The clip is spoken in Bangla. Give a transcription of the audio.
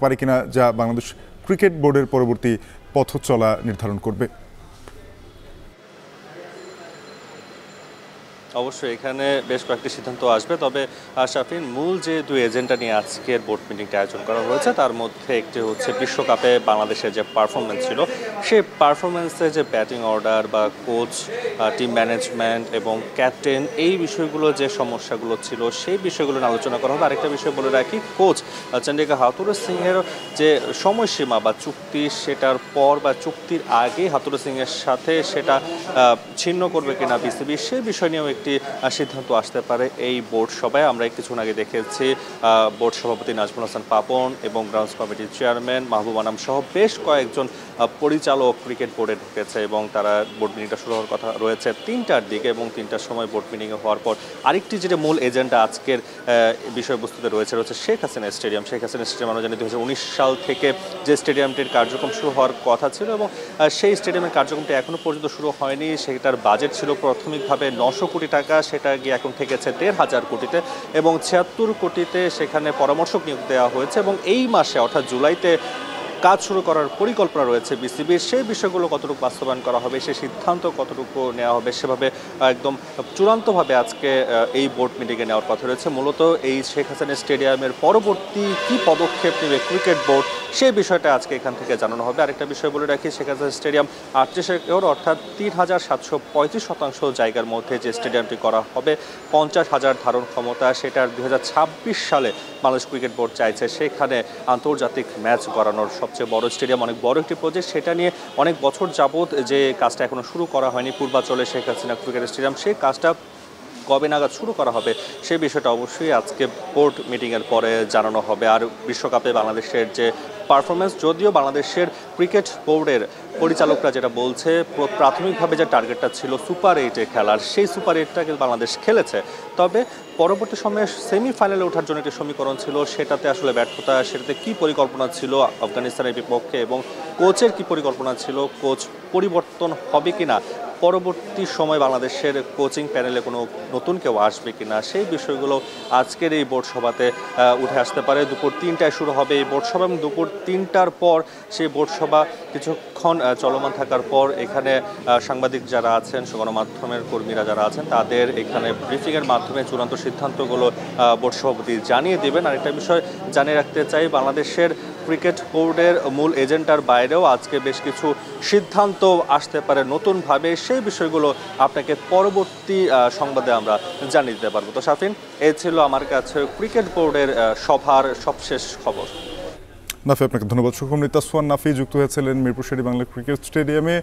পারে কিনা, যা বাংলাদেশ ক্রিকেট বোর্ডের পরবর্তী পথ চলা নির্ধারণ করবে? অবশ্যই এখানে বেশ কয়েকটি সিদ্ধান্ত আসবে, তবে শাফিন, মূল যে দুই এজেন্ডা নিয়ে আজকের বোর্ড মিটিংটা আয়োজন করা হয়েছে তার মধ্যে একটি হচ্ছে বিশ্বকাপে বাংলাদেশের যে পারফরমেন্স ছিল সেই পারফরমেন্সে যে ব্যাটিং অর্ডার বা কোচ, টিম ম্যানেজমেন্ট এবং ক্যাপ্টেন, এই বিষয়গুলো যে সমস্যাগুলো ছিল সেই বিষয়গুলো নিয়ে আলোচনা করা হবে। আরেকটা বিষয় বলে রাখি, কোচ চন্ডিকা হাথুরুসিংহের সিংয়ের যে সময়সীমা বা চুক্তি, সেটার পর বা চুক্তির আগে হাথুরুসিংহের সিংয়ের সাথে সেটা ছিন্ন করবে কিনা বিসিবি, সেই বিষয় নিয়েও একটি সিদ্ধান্ত আসতে পারে এই বোর্ড সভায়। আমরা কিছুক্ষণ আগে দেখেছি বোর্ড সভাপতি নাজমুল হাসান পাপন এবং গ্রাউন্ডস কমিটির চেয়ারম্যান মাহবুব আনাম সহ বেশ কয়েকজন পরিচালক ক্রিকেট বোর্ডে ঢুকেছে এবং তারা বোর্ড মিটিংটা শুরু হওয়ার কথা রয়েছে ৩টার দিকে, এবং ৩টার সময় বোর্ড মিটিংয়ে হওয়ার পর আরেকটি যেটা মূল এজেন্ডা আজকের বিষয়বস্তুতে রয়েছে শেখ হাসিনা স্টেডিয়াম। শেখ হাসিনা স্টেডিয়াম আমরা জানি 2019 সাল থেকে যে স্টেডিয়ামটির কার্যক্রম শুরু হওয়ার কথা ছিল, এবং সেই স্টেডিয়ামের কার্যক্রমটি এখনও পর্যন্ত শুরু হয়নি। সেটার বাজেট ছিল প্রাথমিকভাবে 900 কোটি টাকা, সেটা গিয়ে এখন ঠেকেছে 1,500 কোটিতে, এবং 76 কোটিতে সেখানে পরামর্শক নিয়োগ দেওয়া হয়েছে, এবং এই মাসে অর্থাৎ জুলাইতে কাজ শুরু করার পরিকল্পনা রয়েছে বিসিবির। সেই বিষয়গুলো কতটুকু বাস্তবায়ন করা হবে, সেই সিদ্ধান্ত কতটুকু নেওয়া হবে, সেভাবে একদম চূড়ান্তভাবে আজকে এই বোর্ড মিটিংয়ে নেওয়ার কথা রয়েছে। মূলত এই শেখ হাসিনা স্টেডিয়ামের পরবর্তী কী পদক্ষেপ নেবে ক্রিকেট বোর্ড, সেই বিষয়টা আজকে এখান থেকে জানানো হবে। আরেকটা বিষয় বলে রাখি, শেখ হাসিনা স্টেডিয়াম 38 একর অর্থাৎ 3,735 জায়গার মধ্যে যে স্টেডিয়ামটি করা হবে, 50,000 ধারণ ক্ষমতা, সেটার 2026 সালে বাংলাদেশ ক্রিকেট বোর্ড চাইছে সেখানে আন্তর্জাতিক ম্যাচ করানোর সবচেয়ে বড় স্টেডিয়াম, অনেক বড় একটি প্রজেক্ট। সেটা নিয়ে অনেক বছর যাবৎ যে কাজটা এখনো শুরু করা হয়নি, পূর্বাঞ্চলে শেখ হাসিনা ক্রিকেট স্টেডিয়াম, সেই কাজটা কবে নাগাদ শুরু করা হবে সেই বিষয়টা অবশ্যই আজকে বোর্ড মিটিংয়ের পরে জানানো হবে। আর বিশ্বকাপে বাংলাদেশের যে পারফরমেন্স, যদিও বাংলাদেশের ক্রিকেট বোর্ডের পরিচালকরা যেটা বলছে, প্রাথমিকভাবে যে টার্গেটটা ছিল সুপার 8-এ খেলার, সেই সুপার 8টাকে বাংলাদেশ খেলেছে, তবে পরবর্তী সময়ে সেমিফাইনালে ওঠার জন্য একটি সমীকরণ ছিল, সেটাতে আসলে ব্যর্থতা, সেটাতে কী পরিকল্পনা ছিল আফগানিস্তানের বিপক্ষে এবং কোচের কী পরিকল্পনা ছিল, কোচ পরিবর্তন হবে কিনা, পরবর্তী সময় বাংলাদেশের কোচিং প্যানেলে কোনো নতুন কেউ আসবে কিনা, সেই বিষয়গুলো আজকের এই বোর্ড সভাতে উঠে আসতে পারে। দুপুর 3টায় শুরু হবে এই বোর্ড সভা, এবং দুপুর 3টার পর সেই বোর্ড সভা কিছুক্ষণ চলমান থাকার পর এখানে সাংবাদিক যারা আছেন, গণমাধ্যমের কর্মীরা যারা আছেন, তাদের এখানে ব্রিফিংয়ের মাধ্যমে চূড়ান্ত সিদ্ধান্তগুলো বোর্ড সভাপতি জানিয়ে দেবেন। আরেকটা বিষয় জানিয়ে রাখতে চাই, বাংলাদেশের ক্রিকেট বোর্ডের মূল এজেন্ডার বাইরেও আজকে বেশ কিছু সিদ্ধান্ত আসতে পারে নতুনভাবে, সেই বিষয়গুলো আপনাকে পরবর্তী সংবাদে আমরা জানিয়ে দিতে পারবো। তো শাফিন, এই ছিল আমার কাছে ক্রিকেট বোর্ডের সভার সবশেষ খবর। নাফি, আপনাকে ধন্যবাদ। সুখমনি তাসওয়ান নাফি যুক্ত হয়েছিলেন মিরপুর শের-ই-বাংলা ক্রিকেট স্টেডিয়ামে।